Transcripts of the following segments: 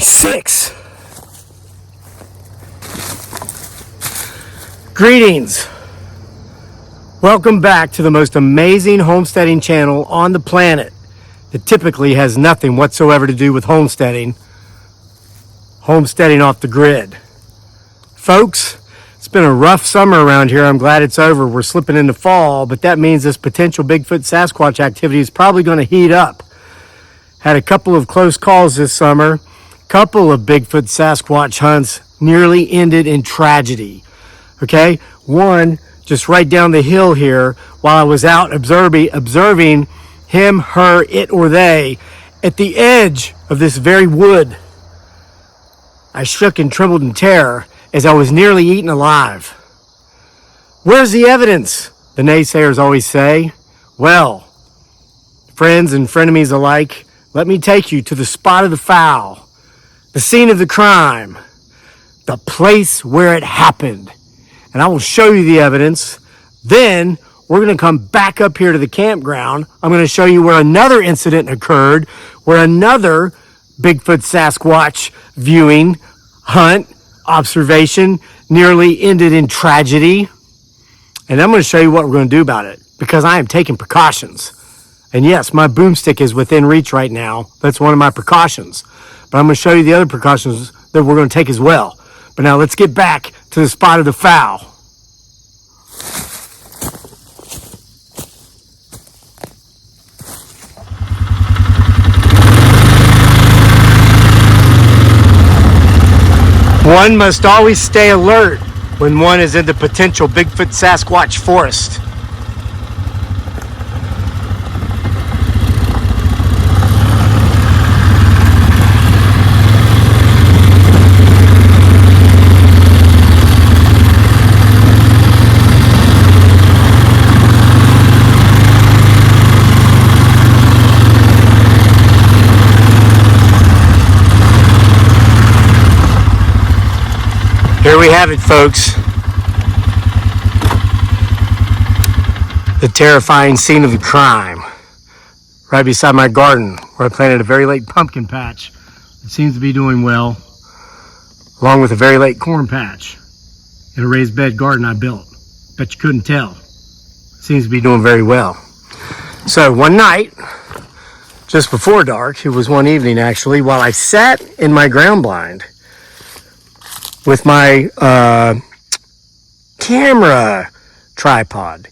6. Greetings. Welcome back to the most amazing homesteading channel on the planet. It typically has nothing whatsoever to do with homesteading. Homesteading off the grid. Folks, it's been a rough summer around here. I'm glad it's over. We're slipping into fall, but that means this potential Bigfoot Sasquatch activity is probably going to heat up. Had a couple of close calls this summer. Couple of Bigfoot Sasquatch hunts nearly ended in tragedy. Okay, one just right down the hill here while I was out observing him, her, it, or they at the edge of this very wood. I shook and trembled in terror as I was nearly eaten alive. Where's the evidence? The naysayers always say. Well, friends and frenemies alike, let me take you to the spot of the foul, the scene of the crime, the place where it happened. And I will show you the evidence. Then we're going to come back up here to the campground. I'm going to show you where another incident occurred, where another Bigfoot Sasquatch viewing, hunt, observation nearly ended in tragedy. And I'm going to show you what we're going to do about it, because I am taking precautions. And yes, my boomstick is within reach right now. That's one of my precautions. But I'm going to show you the other precautions that we're going to take as well. But now let's get back to the spot of the foul. One must always stay alert when one is in the potential Bigfoot Sasquatch forest. Here we have it, folks. The terrifying scene of the crime. Right beside my garden, where I planted a very late pumpkin patch. It seems to be doing well, along with a very late corn patch in a raised bed garden I built. Bet you couldn't tell. Seems to be doing very well. So one night, just before dark, it was one evening actually, while I sat in my ground blind with my camera tripod,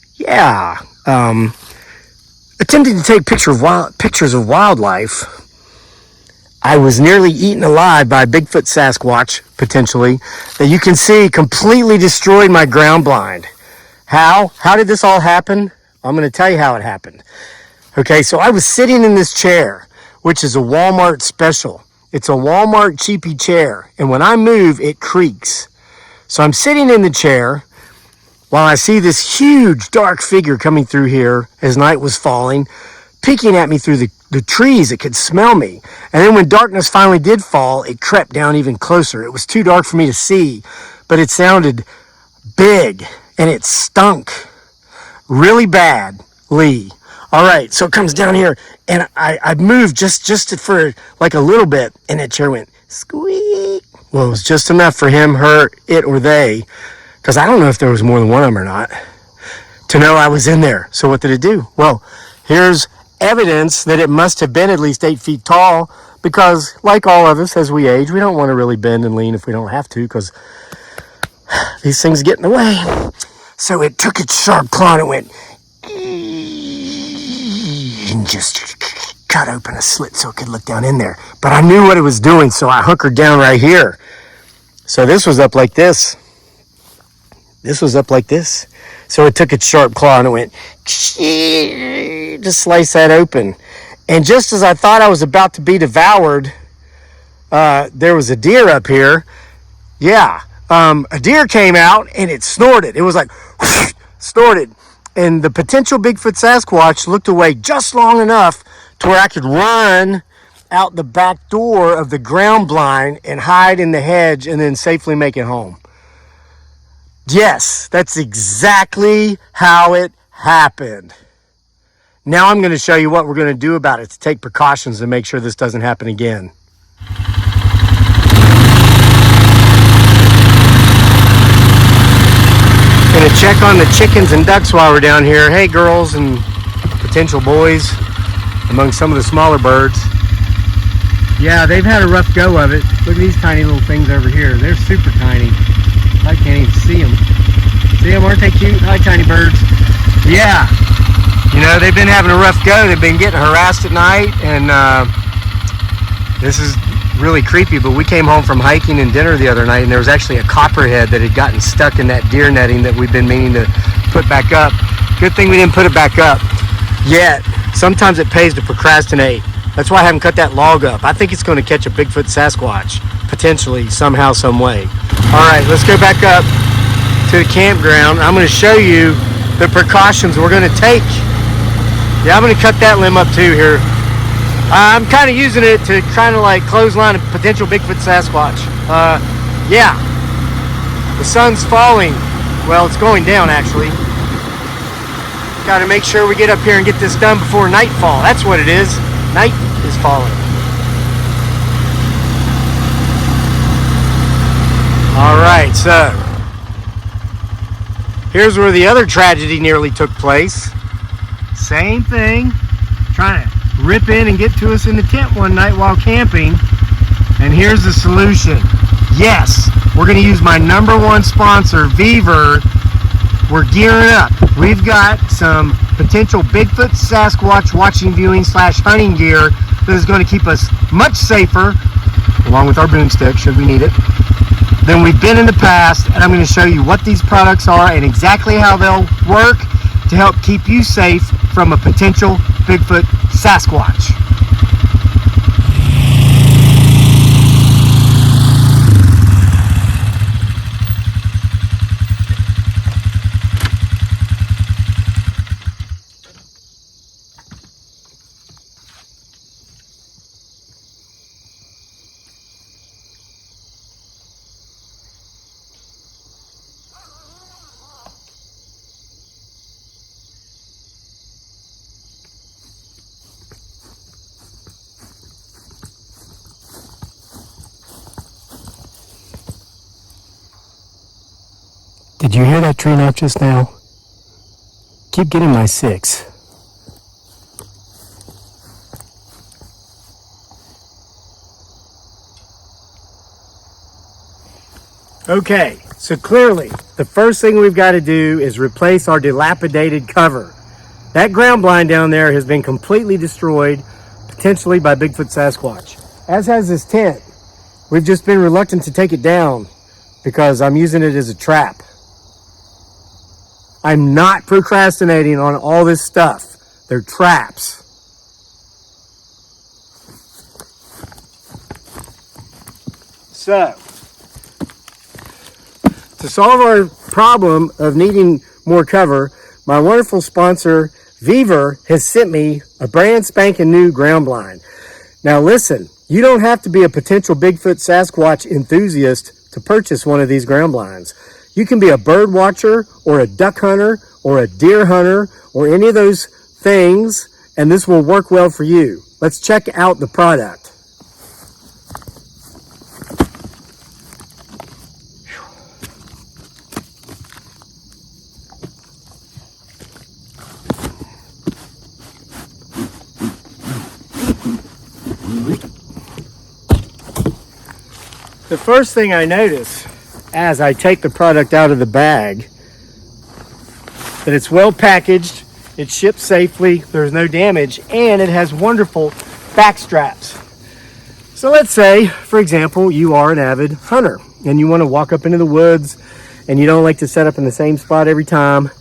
attempting to take pictures of wildlife, I was nearly eaten alive by a Bigfoot Sasquatch, potentially, that you can see completely destroyed my ground blind. How? How did this all happen? I'm going to tell you how it happened. Okay, so I was sitting in this chair, which is a Walmart special. It's a Walmart cheapy chair, and when I move, it creaks. So I'm sitting in the chair while I see this huge dark figure coming through here as night was falling, peeking at me through the trees. It could smell me. And then when darkness finally did fall, it crept down even closer. It was too dark for me to see, but it sounded big, and it stunk really badly. All right, so it comes down here, and I moved just for like a little bit, and that chair went squeak. Well, it was just enough for him, her, it, or they, because I don't know if there was more than one of them or not, to know I was in there. So what did it do? Well, here's evidence that it must have been at least 8 feet tall, because like all of us, as we age, we don't want to really bend and lean if we don't have to, because these things get in the way. So it took its sharp claw and it went and just cut open a slit so it could look down in there. But I knew what it was doing, so I hunkered down right here. So this was up like this. This was up like this. So it took its sharp claw and it went, just slice that open. And just as I thought I was about to be devoured, there was a deer up here. Yeah, a deer came out and it snorted. It was like, whoosh, snorted. And the potential Bigfoot Sasquatch looked away just long enough to where I could run out the back door of the ground blind and hide in the hedge and then safely make it home. Yes, that's exactly how it happened. Now I'm going to show you what we're going to do about it to take precautions to make sure this doesn't happen again. Gonna check on the chickens and ducks while we're down here. Hey girls and potential boys among some of the smaller birds. Yeah, they've had a rough go of it. Look at these tiny little things over here. They're super tiny. I can't even see them. See them? Aren't they cute? Hi, tiny birds. Yeah. You know, they've been having a rough go. They've been getting harassed at night, and this is really creepy, but we came home from hiking and dinner the other night, and there was actually a copperhead that had gotten stuck in that deer netting that we've been meaning to put back up. Good thing we didn't put it back up yet. Sometimes it pays to procrastinate. That's why I haven't cut that log up. I think it's going to catch a Bigfoot Sasquatch, potentially, somehow, some way. All right, let's go back up to the campground. I'm going to show you the precautions we're going to take. Yeah, I'm going to cut that limb up too here. I'm kind of using it to kind of like clothesline a potential Bigfoot Sasquatch. Yeah, the sun's falling. Well, it's going down actually. Got to make sure we get up here and get this done before nightfall. That's what it is. Night is falling. All right, so here's where the other tragedy nearly took place. Same thing, trying to rip in and get to us in the tent one night while camping. And here's the solution. Yes, we're going to use my #1 sponsor, Beaver. We're gearing up. We've got some potential Bigfoot Sasquatch watching, viewing / hunting gear that is going to keep us much safer, along with our boomstick should we need it, than we've been in the past. And I'm going to show you what these products are and exactly how they'll work to help keep you safe from a potential Bigfoot Sasquatch. Did you hear that tree knock just now? Keep getting my 6. Okay, so clearly the first thing we've got to do is replace our dilapidated cover. That ground blind down there has been completely destroyed, potentially by Bigfoot Sasquatch. As has this tent. We've just been reluctant to take it down because I'm using it as a trap. I'm not procrastinating on all this stuff. They're traps. So, to solve our problem of needing more cover, my wonderful sponsor, Beaver, has sent me a brand spanking new ground blind. Now listen, you don't have to be a potential Bigfoot Sasquatch enthusiast to purchase one of these ground blinds. You can be a bird watcher or a duck hunter or a deer hunter or any of those things, and this will work well for you. Let's check out the product. The first thing I notice as I take the product out of the bag, that it's well packaged, it's shipped safely, there's no damage, and it has wonderful back straps. So let's say, for example, you are an avid hunter and you want to walk up into the woods and you don't like to set up in the same spot every time.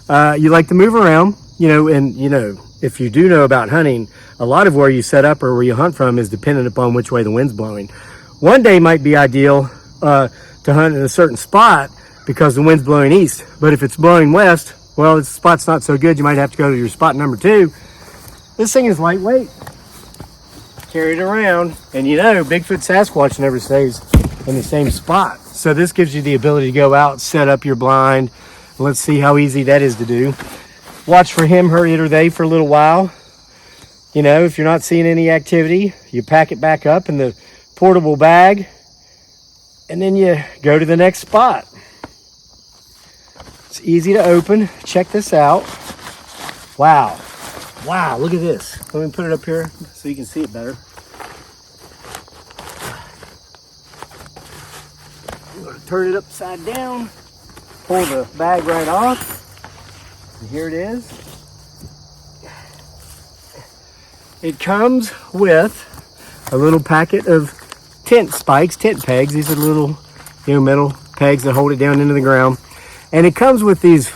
You like to move around, and if you do know about hunting, a lot of where you set up or where you hunt from is dependent upon which way the wind's blowing. One day might be ideal to hunt in a certain spot because the wind's blowing east, but if it's blowing west, well, the spot's not so good. You might have to go to your spot number 2. This thing is lightweight. Carry it around, and Bigfoot Sasquatch never stays in the same spot. So this gives you the ability to go out, set up your blind. Let's see how easy that is to do. Watch for him, her, it, or they for a little while. If you're not seeing any activity, you pack it back up in the portable bag, and then you go to the next spot. It's easy to open. Check this out. Wow. Wow, look at this. Let me put it up here so you can see it better. I'm going to turn it upside down, pull the bag right off, and here it is. It comes with a little packet of tent spikes, tent pegs. These are little, metal pegs that hold it down into the ground. And it comes with these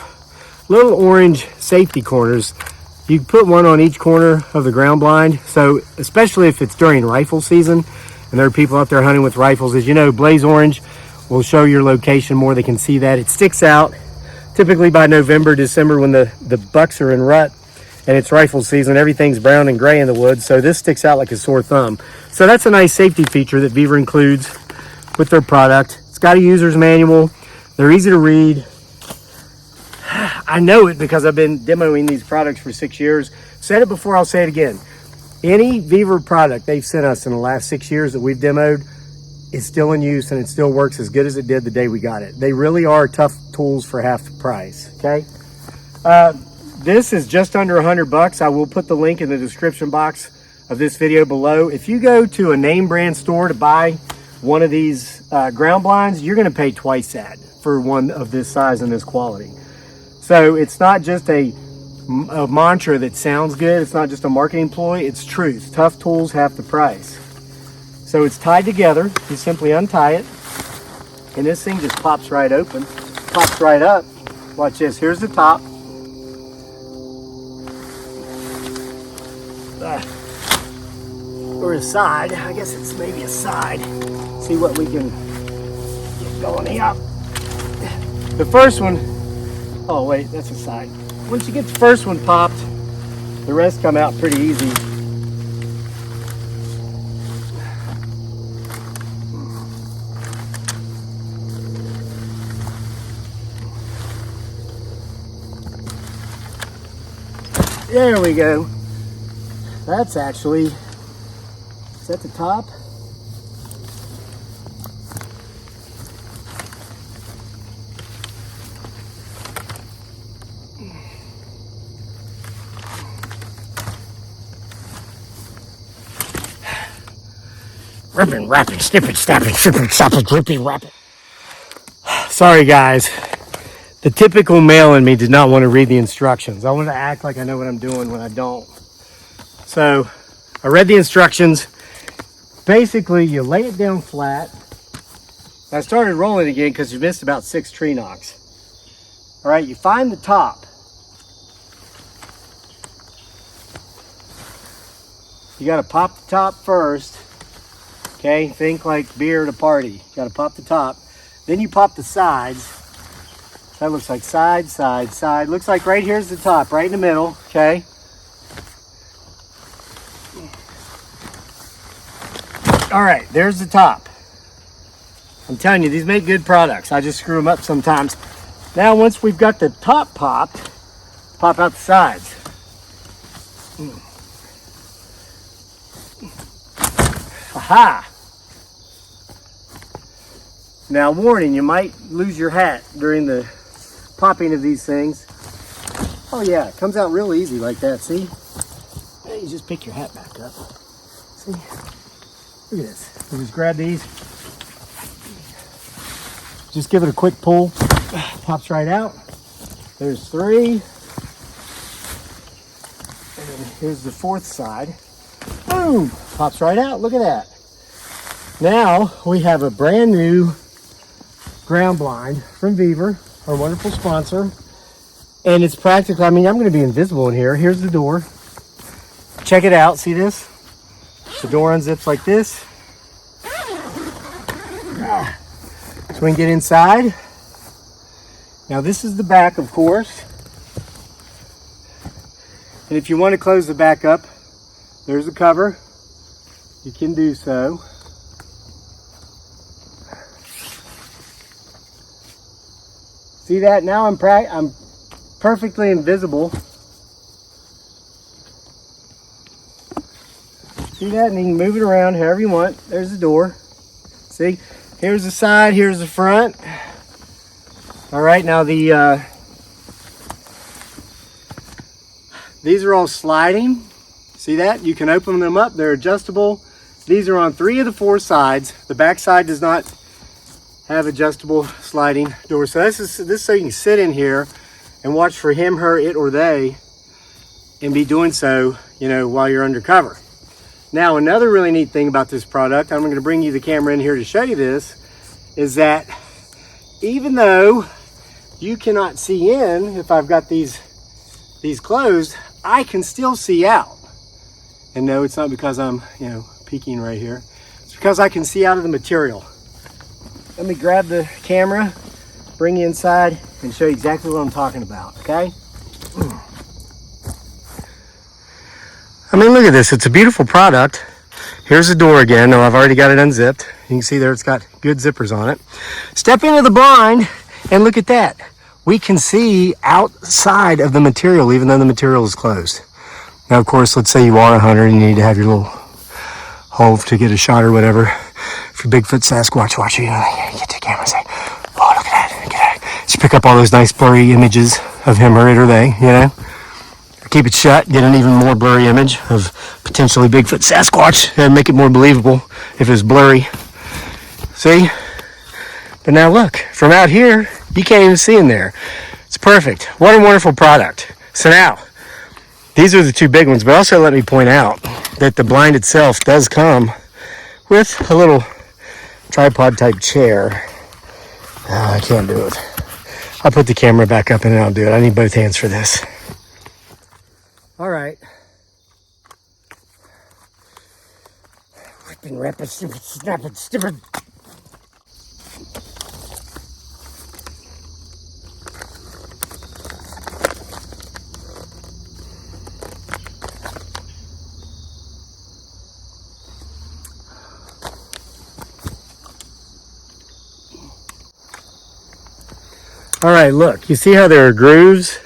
little orange safety corners. You put one on each corner of the ground blind. So especially if it's during rifle season and there are people out there hunting with rifles, as you know, blaze orange will show your location more. They can see that. It sticks out typically by November, December, when the bucks are in rut and it's rifle season. Everything's brown and gray in the woods, so this sticks out like a sore thumb. So that's a nice safety feature that Beaver includes with their product. It's got a user's manual. They're easy to read. I know it because I've been demoing these products for 6 years. Said it before, I'll say it again. Any Beaver product they've sent us in the last 6 years that we've demoed is still in use, and it still works as good as it did the day we got it. They really are tough tools for half the price, okay? This is just under $100. I will put the link in the description box of this video below. If you go to a name brand store to buy one of these ground blinds, you're gonna pay twice that for one of this size and this quality. So it's not just a mantra that sounds good. It's not just a marketing ploy. It's truth. Tough tools, half the price. So it's tied together. You simply untie it, and this thing just pops right open, pops right up. Watch this. Here's the top. Or a side. I guess it's maybe a side. See what we can get going here. The first one. Oh wait, that's a side. Once you get the first one popped, the rest come out pretty easy. There we go. That's actually, is that the top? Ripping, wrapping, snipping, snapping, stripping, stopping, gripping, wrapping. Sorry guys, the typical male in me did not want to read the instructions. I want to act like I know what I'm doing when I don't. So I read the instructions. Basically, you lay it down flat. I started rolling again because you missed about 6 tree knocks. All right, you find the top. You got to pop the top first. Okay, think like beer at a party. You got to pop the top. Then you pop the sides. That looks like side, side, side. Looks like right here's the top, right in the middle. Okay. All right, there's the top. I'm telling you, these make good products. I just screw them up sometimes. Now, once we've got the top popped, pop out the sides. Aha! Now, warning, you might lose your hat during the popping of these things. Oh yeah, it comes out real easy like that, see? You just pick your hat back up. See? Look at this. You just grab these. Just give it a quick pull. Pops right out. There's 3. And then here's the 4th side. Boom! Pops right out. Look at that. Now we have a brand new ground blind from Beaver, our wonderful sponsor. And it's practically, I mean, I'm going to be invisible in here. Here's the door. Check it out. See this? The door unzips like this. So we can get inside. Now this is the back, of course. And if you want to close the back up, there's the cover. You can do so. See that? Now I'm perfectly invisible. See that? And you can move it around however you want. There's the door. See? Here's the side, here's the front. All right, now the These are all sliding. See that? You can open them up. They're adjustable. These are on 3 of the 4 sides. The back side does not have adjustable sliding doors. So this is so you can sit in here and watch for him, her, it, or they, and be doing so, you know, while you're undercover. Now, another really neat thing about this product, I'm going to bring you the camera in here to show you this, is that even though you cannot see in, if I've got these closed, I can still see out. And no, it's not because I'm, you know, peeking right here. It's because I can see out of the material. Let me grab the camera, bring you inside, and show you exactly what I'm talking about, okay? I mean, look at this. It's a beautiful product. Here's the door again. No, I've already got it unzipped. You can see there it's got good zippers on it. Step into the blind and look at that. We can see outside of the material, even though the material is closed. Now, of course, let's say you are a hunter and you need to have your little hove to get a shot or whatever. If you're Bigfoot Sasquatch watching, you know, you get the camera and say, oh, look at that, look at that. Just pick up all those nice blurry images of him or it or they, you know. Keep it shut, get an even more blurry image of potentially Bigfoot Sasquatch and make it more believable if it's blurry. See? But now look, from out here, you can't even see in there. It's perfect. What a wonderful product. So now, these are the 2 big ones, but also let me point out that the blind itself does come with a little tripod type chair. I can't do it. I'll put the camera back up and then I'll do it. I need both hands for this. All right. Ripping, rapping, snapping, stipping. All right, look, you see how there are grooves?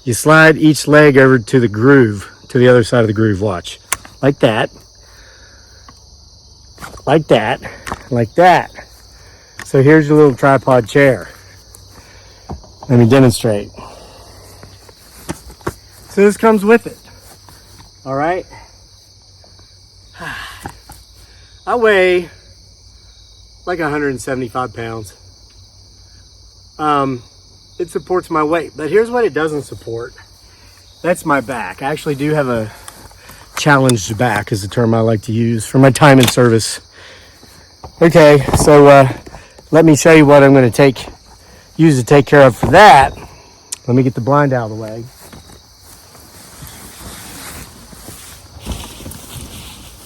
You slide each leg over to the groove, to the other side of the groove, watch. Like that. Like that. Like that. So here's your little tripod chair. Let me demonstrate. So this comes with it. All right. I weigh like 175 pounds. It supports my weight, but here's what it doesn't support. That's my back. I actually do have a challenged back, is the term I like to use for my time in service. Okay, so let me show you what I'm going to use to take care of for that. Let me get the blind out of the way.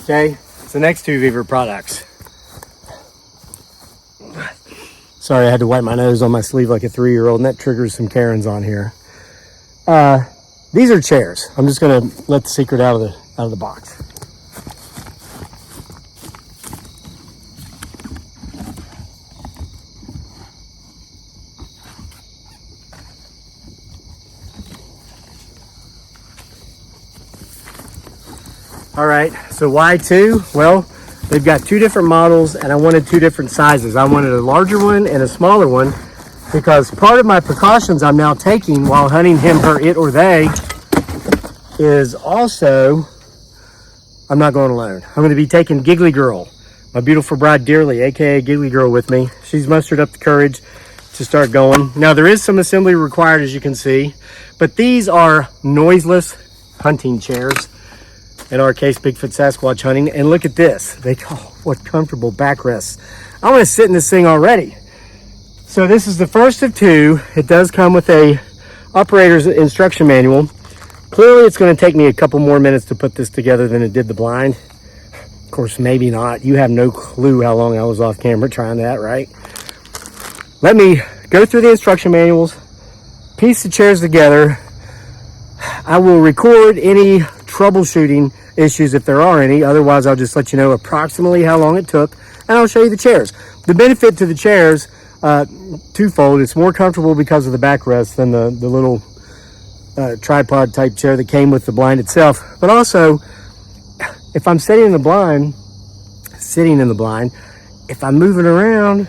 Okay, it's the next 2 Viver products. Sorry, I had to wipe my nose on my sleeve like a 3-year-old, and that triggers some Karens on here. These are chairs. I'm just gonna let the secret out of the box. All right, so why 2? Well, they've got 2 different models and I wanted 2 different sizes. I wanted a larger one and a smaller one because part of my precautions I'm now taking while hunting him, her, it, or they is also, I'm not going alone. I'm going to be taking Giggly Girl, my beautiful bride Dearly, aka Giggly Girl, with me. She's mustered up the courage to start going. Now there is some assembly required, as you can see, but these are noiseless hunting chairs. In our case, Bigfoot Sasquatch hunting. And look at this. What comfortable backrests. I want to sit in this thing already. So this is the first of 2. It does come with a operator's instruction manual. Clearly, it's going to take me a couple more minutes to put this together than it did the blind. Of course, maybe not. You have no clue how long I was off camera trying that, right? Let me go through the instruction manuals, piece the chairs together. I will record any troubleshooting issues if there are any. Otherwise, I'll just let you know approximately how long it took, and I'll show you the chairs. The benefit to the chairs, twofold. It's more comfortable because of the backrest than the little tripod type chair that came with the blind itself. But also, if I'm sitting in the blind, if I'm moving around,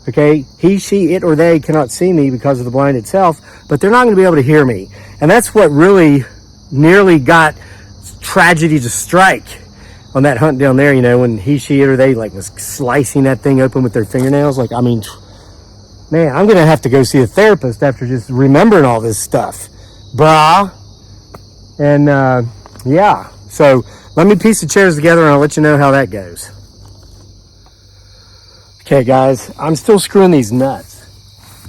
okay, he, she, it, or they cannot see me because of the blind itself, but they're not going to be able to hear me. And that's what really nearly got tragedy to strike on that hunt down there, you know, when she or they like was slicing that thing open with their fingernails. Like, I mean, man, I'm gonna have to go see a therapist after just remembering all this stuff, brah. And yeah, so let me piece the chairs together and I'll let you know how that goes. Okay guys, I'm still screwing these nuts,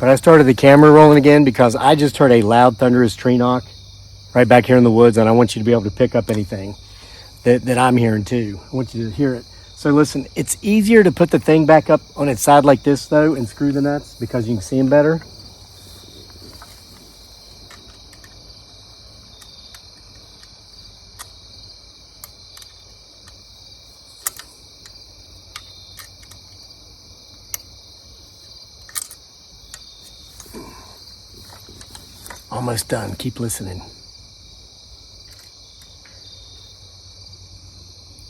but I started the camera rolling again because I just heard a loud thunderous tree knock right back here in the woods, and I want you to be able to pick up anything that I'm hearing too. I want you to hear it. So listen, it's easier to put the thing back up on its side like this though and screw the nuts because you can see them better. Almost done. Keep listening.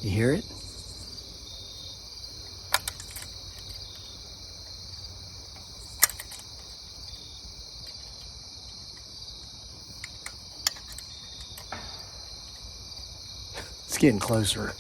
You hear it? It's getting closer.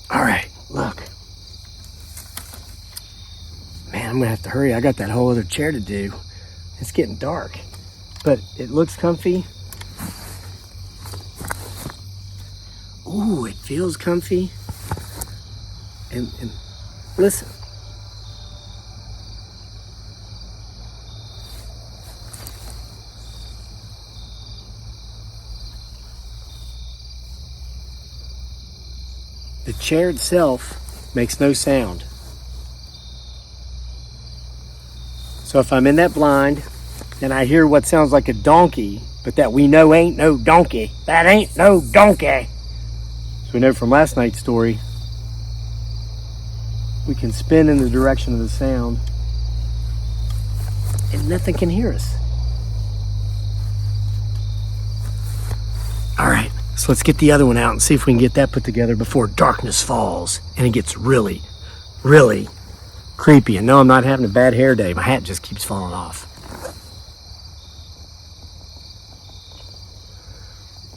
All right, look. Man, I'm gonna have to hurry. I got that whole other chair to do. It's getting dark, but it looks comfy. Ooh, it feels comfy. And listen. The chair itself makes no sound. So if I'm in that blind and I hear what sounds like a donkey, but that we know ain't no donkey, that ain't no donkey. So we know from last night's story, we can spin in the direction of the sound and nothing can hear us. All right. So let's get the other one out and see if we can get that put together before darkness falls and it gets really, really creepy. And no, I'm not having a bad hair day. My hat just keeps falling off.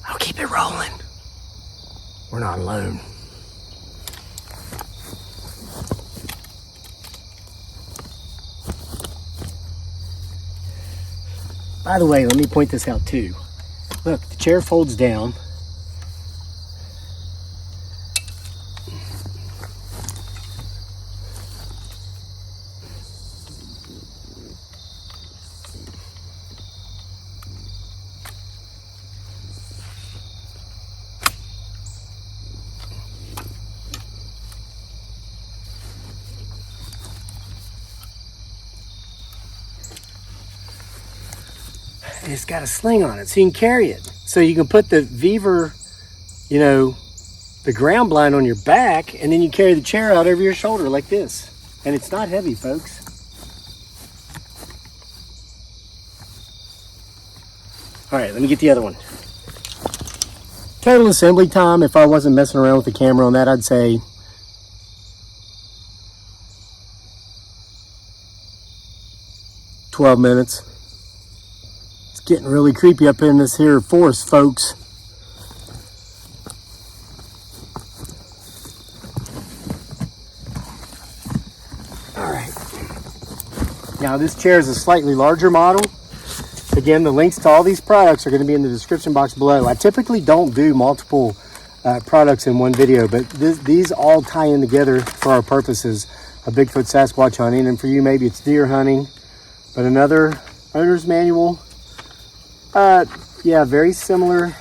I'll keep it rolling. We're not alone. By the way, let me point this out too. Look, the chair folds down. And it's got a sling on it, so you can carry it. So you can put the Beaver, you know, the ground blind on your back, and then you carry the chair out over your shoulder like this. And it's not heavy, folks. All right, let me get the other one. Total assembly time, if I wasn't messing around with the camera on that, I'd say 12 minutes. It's getting really creepy up in this here forest, folks. All right. Now this chair is a slightly larger model. Again, the links to all these products are going to be in the description box below. I typically don't do multiple products in one video, but these all tie in together for our purposes of Bigfoot Sasquatch hunting, and for you maybe it's deer hunting. But another owner's manual, yeah, very similar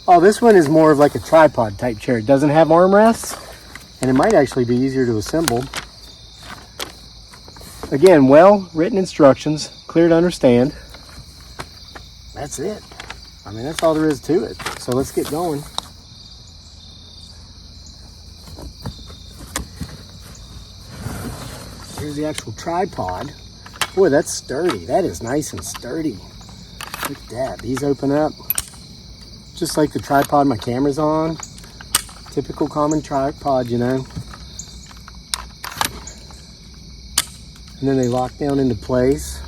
Oh, this one is more of like a tripod type chair. It doesn't have armrests, and it might actually be easier to assemble. Again, well written instructions, clear to understand. That's it. I mean, that's all there is to it. So let's get going. Here's the actual tripod. Boy, that's sturdy. That is nice and sturdy. Look at that. These open up just like the tripod my camera's on. Typical common tripod, you know. And then they lock down into place.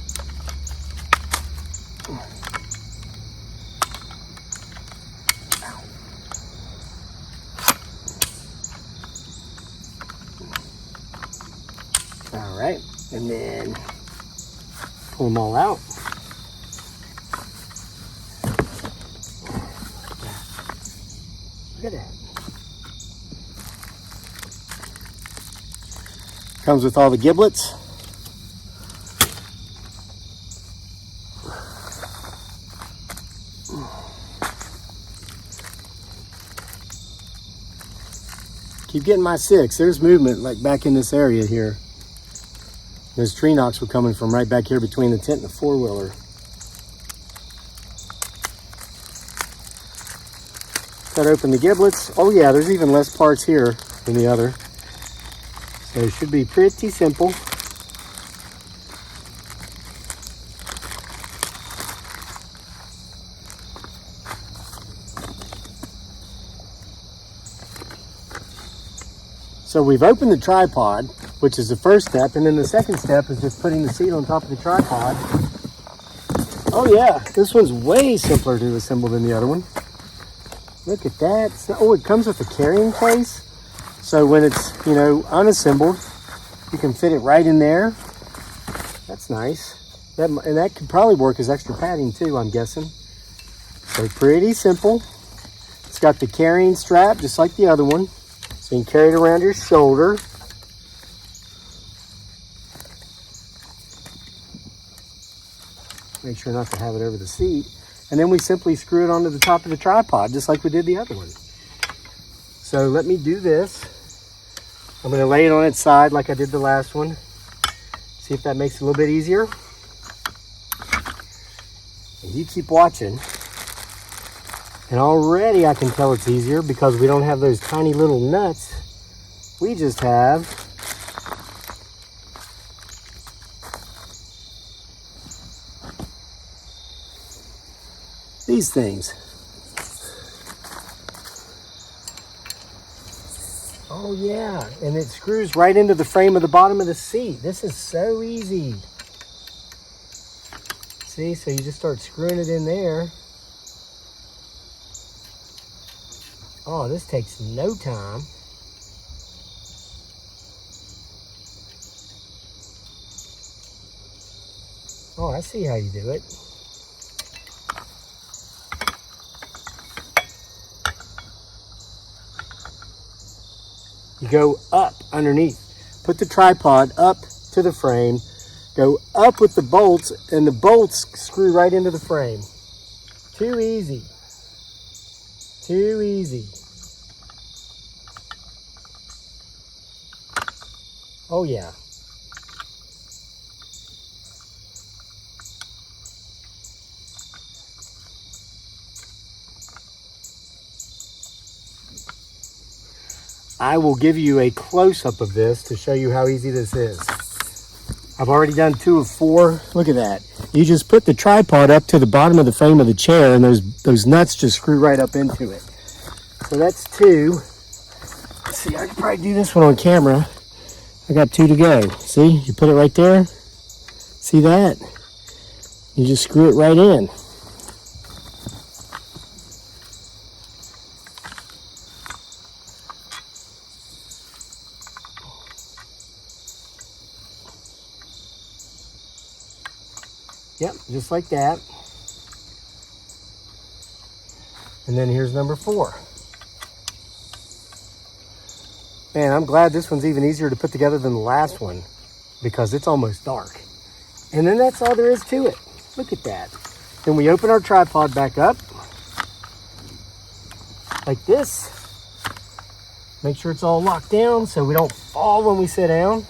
All right, and then pull them all out. Look at that. Comes with all the giblets. Keep getting my 6. There's movement like back in this area here. Those tree knocks were coming from right back here between the tent and the four-wheeler. Cut open the giblets. Oh yeah, there's even less parts here than the other. So it should be pretty simple. So we've opened the tripod, which is the first step, and then the second step is just putting the seat on top of the tripod. Oh yeah, this one's way simpler to assemble than the other one. Look at that. Oh, it comes with a carrying case. So when it's, you know, unassembled, you can fit it right in there. That's nice. And that could probably work as extra padding too, I'm guessing. So pretty simple. It's got the carrying strap, just like the other one. So you can carry it around your shoulder. Make sure not to have it over the seat. And then we simply screw it onto the top of the tripod, just like we did the other one. So let me do this. I'm gonna lay it on its side like I did the last one. See if that makes it a little bit easier. And you keep watching. And already I can tell it's easier because we don't have those tiny little nuts. We just have these things. Oh yeah, and it screws right into the frame of the bottom of the seat. This is so easy. See, so you just start screwing it in there. Oh, this takes no time. Oh, I see how you do it. You go up underneath. Put the tripod up to the frame. Go up with the bolts, and the bolts screw right into the frame. Too easy. Too easy. Oh yeah. I will give you a close-up of this to show you how easy this is. I've already done 2 of 4. Look at that. You just put the tripod up to the bottom of the frame of the chair, and those nuts just screw right up into it. So that's 2. Let's see, I could probably do this one on camera. I got 2 to go. See, you put it right there. See that? You just screw it right in. Yep, just like that. And then here's number 4. Man, I'm glad this one's even easier to put together than the last one because it's almost dark. And then that's all there is to it. Look at that. Then we open our tripod back up. like this. Make sure it's all locked down so we don't fall when we sit down.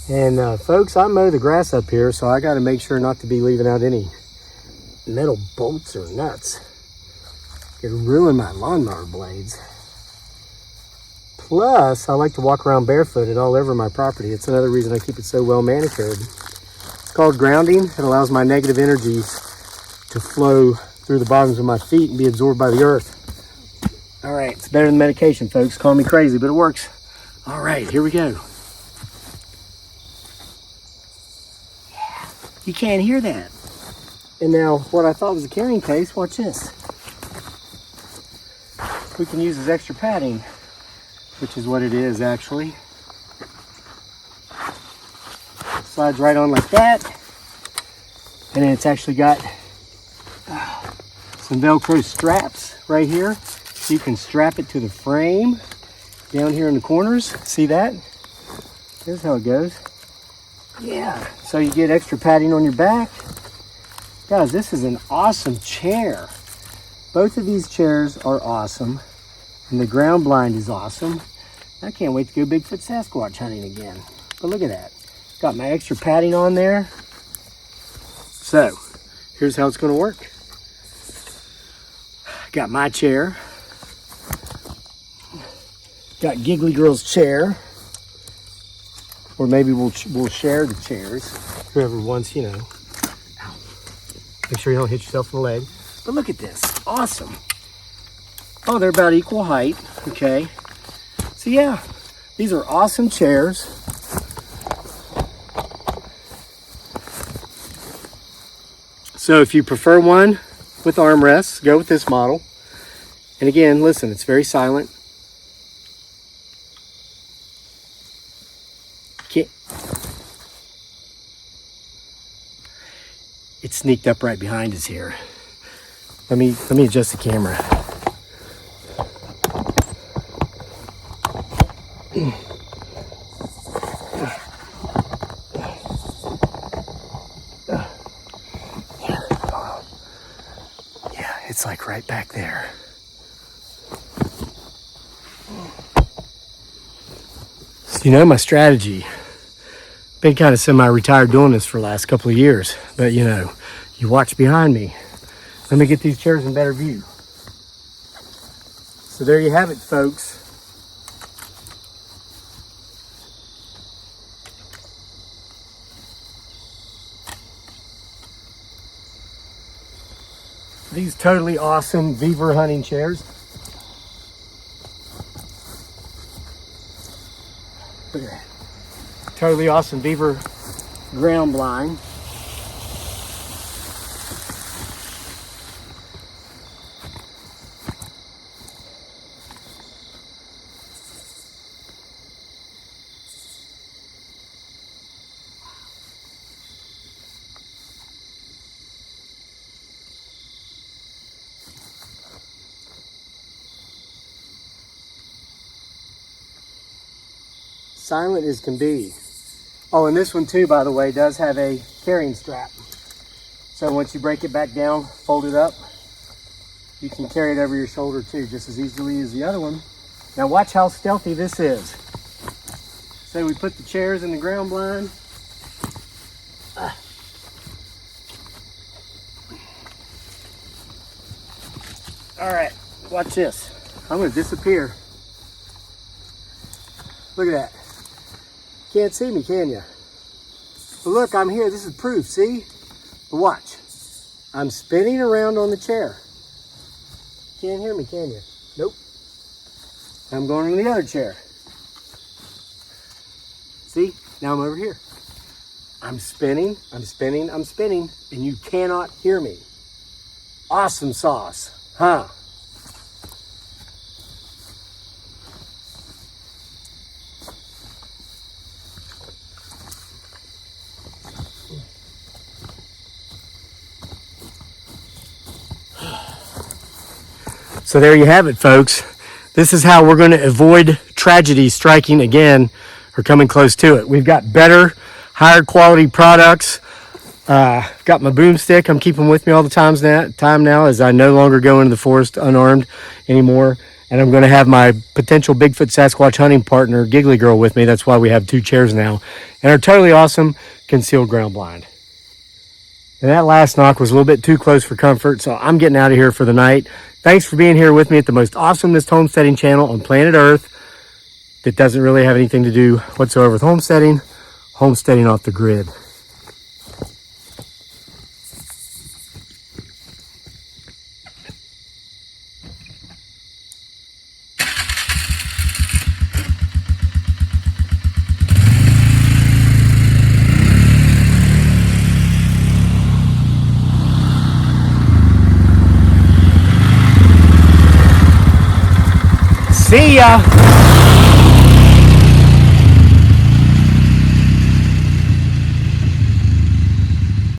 And folks, I mow the grass up here, so I got to make sure not to be leaving out any metal bolts or nuts. It'll ruin my lawnmower blades. Plus, I like to walk around barefooted all over my property. It's another reason I keep it so well manicured. It's called grounding. It allows my negative energies to flow through the bottoms of my feet and be absorbed by the earth. All right, it's better than medication, folks. Call me crazy, but it works. All right, here we go. Yeah, you can't hear that. And now, what I thought was a carrying case, watch this. We can use as extra padding, which is what it is actually. Slides right on like that. And then it's actually got some Velcro straps right here. So you can strap it to the frame down here in the corners. See that? Here's how it goes. Yeah, so you get extra padding on your back. Guys, this is an awesome chair. Both of these chairs are awesome. And the ground blind is awesome. I can't wait to go Bigfoot Sasquatch hunting again. But look at that. Got my extra padding on there. So, here's how it's going to work. Got my chair. Got Giggly Girl's chair. Or maybe we'll share the chairs. Whoever wants, you know. Ow. Make sure you don't hit yourself in the leg. But look at this. Awesome. Oh, they're about equal height. Okay. So yeah, these are awesome chairs. So if you prefer one with armrests, go with this model. And again, listen, it's very silent. It sneaked up right behind us here. Let me adjust the camera. Yeah, it's like right back there. So, you know, my strategy, been kind of semi-retired doing this for the last couple of years, but you know, you watch behind me. Let me get these chairs in better view. So there you have it, folks. These totally awesome beaver hunting chairs. Look at that. Totally awesome beaver ground blind. Silent as can be. Oh, and this one too, by the way, does have a carrying strap. So once you break it back down, fold it up, you can carry it over your shoulder too, just as easily as the other one. Now watch how stealthy this is. So we put the chairs in the ground blind. All right, watch this. I'm gonna disappear. Look at that. Can't see me, can you? But look, I'm here. This is proof, see? But watch. I'm spinning around on the chair. Can't hear me, can you? Nope. I'm going to the other chair. See? Now I'm over here. I'm spinning, I'm spinning, I'm spinning, and you cannot hear me. Awesome sauce, huh? So there you have it, folks. This is how we're going to avoid tragedy striking again or coming close to it. We've got better, higher quality products, Got my boomstick. I'm keeping with me all the time now, as I no longer go into the forest unarmed anymore. And I'm going to have my potential Bigfoot Sasquatch hunting partner, Giggly Girl, with me. That's why we have 2 chairs now. And our totally awesome concealed ground blind. And that last knock was a little bit too close for comfort, so I'm getting out of here for the night. Thanks for being here with me at the most awesomest homesteading channel on planet Earth that doesn't really have anything to do whatsoever with homesteading off the grid. See ya!